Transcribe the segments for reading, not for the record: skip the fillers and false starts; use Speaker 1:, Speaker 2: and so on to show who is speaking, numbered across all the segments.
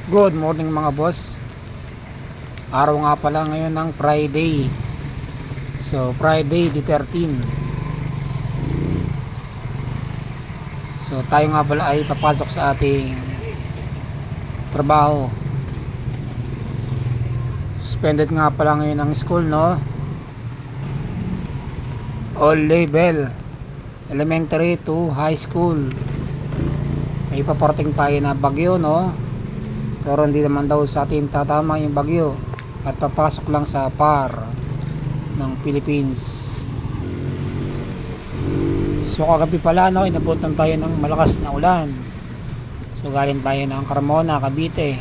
Speaker 1: Good morning mga boss. Araw nga pala ngayon ng Friday. So Friday the 13. So tayo nga pala ay papasok sa ating trabaho. Suspended nga pala ngayon ang school, no? All level, elementary to high school. May paparating tayo na bagyo, no? Pero hindi naman daw sa atin tatama yung bagyo at papasok lang sa par ng Philippines. So kagabi pala, no, inabutan tayo ng malakas na ulan. So galing tayo ng Carmona, Cavite.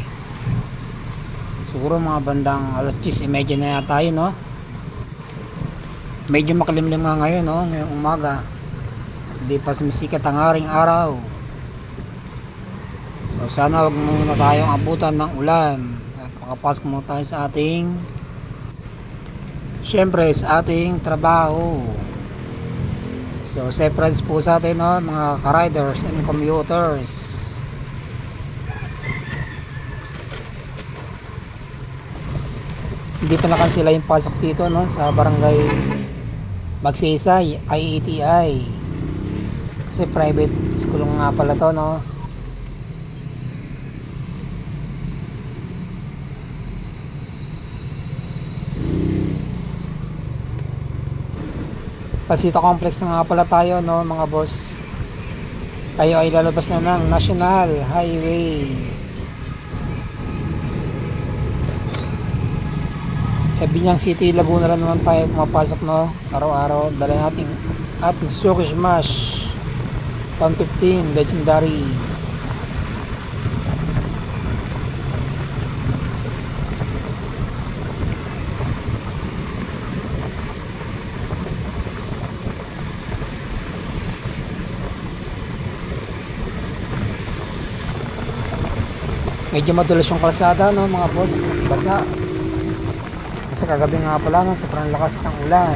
Speaker 1: Siguro mga bandang alas 10:30 na yata tayo, no? Medyo makulimlim nga ngayon, no, ngayong umaga. Hindi pa sumisikat ang haring araw. So sana wag muna tayong abutan ng ulan at makapasok muna tayo sa ating sa ating trabaho. So safe rides po sa atin, no, mga ka-riders and commuters. Hindi pa nakansila yung pasok dito, no, sa barangay Magsaysay, IETI. Kasi private school nga pala to, no. Pasita complex na nga pala tayo, no, mga boss. Tayo ay lalabas na ng National Highway. Sa Binyang City, Laguna lang naman tayo pumapasok, no, araw-araw. Dala natin ating Suki Smash 115 Legendary. Medyo madulas yung kalsada, no, mga boss. Basa. Kasi kagabi nga pala, no, sobrang lakas ng ulan.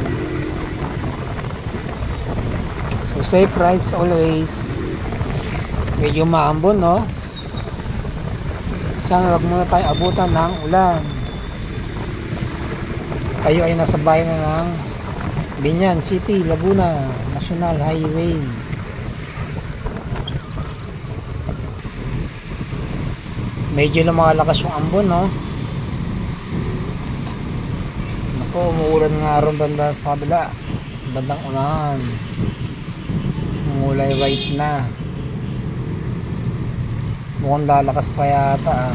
Speaker 1: So safe rides always. Medyo maambon, no. Sana wag muna tayo abutan ng ulan. Tayo ay nasa bayan na ng Binyang City, Laguna National Highway. Medyo lumalakas yung ambon, no. Naku, umuulan nga ron banda sa kabila, bandang unahan. Mungulay white na. Mukhang lalakas pa yata, ah.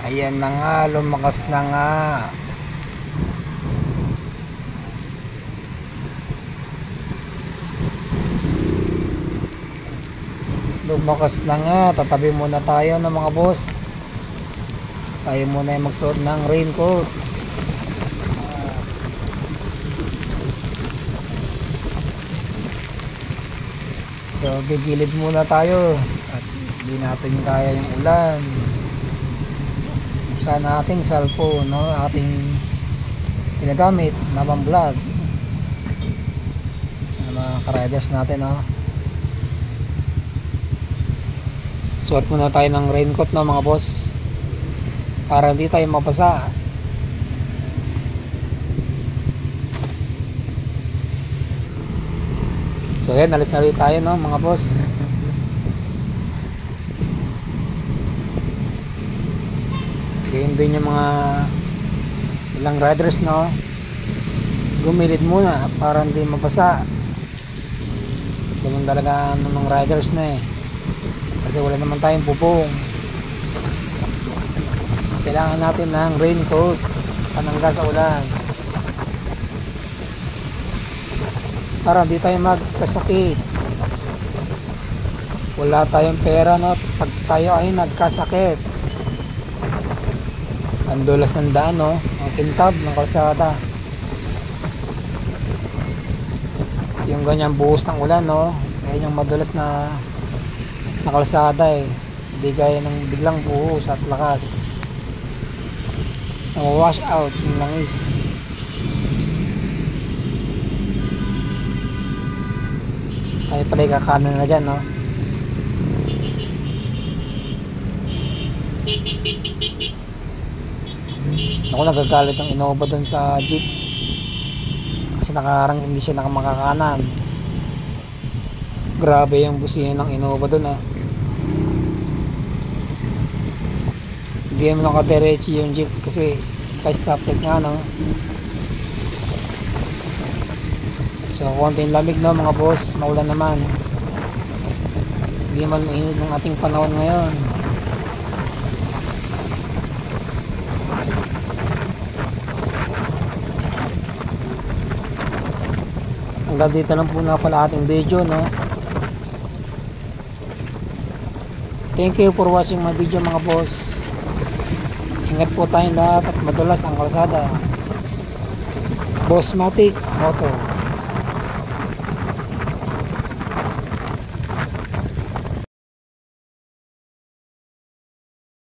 Speaker 1: Ayan na nga, lumakas na nga. Lumakas na nga, tatabi muna tayo ng mga boss. Tayo muna yung magsuot ng raincoat. So gigilid muna tayo at hindi natin kaya yung ulan. Buksan natin cellphone, no, ating ginagamit na pang vlog, mga ka-riders natin, no. Suot muna tayo ng raincoat, no, mga boss, para hindi tayo mabasa. So yan, alis na rin tayo, no, mga boss. Ganyan din yung mga ilang riders, no, gumilid muna para hindi mabasa. Ganyan talaga ng riders na, eh, kasi wala naman tayong bubong. Kailangan natin ng raincoat panangga sa ulan para hindi tayo magkasakit. Wala tayong pera, no, pag tayo ay nagkasakit. Ang dulas ng daan, no, ang kintab ng kalsada. Yung ganyang buhos ng ulan, no, ayun yung madulas na kalsada, eh. Hindi gaya ng biglang buhos at lakas. Wash out yung langis. Tayo pala kakanan na dyan, no. Ako, nagagalit ang Innova doon sa jeep kasi nakaharang, hindi siya nakamakakanan. Grabe yung busina ng Innova doon ah. Hindi mo nakadiretso yung jeep kasi ka-stoplight nga, no? So konting lamig, no mga boss, maulan naman. Hindi man mainit ng ating panahon ngayon. Hanggang dito lang po na pala ating video, no? Thank you for watching my video, mga boss. Ingat po tayong lahat at madulas ang kalsada. Bossmatic Moto.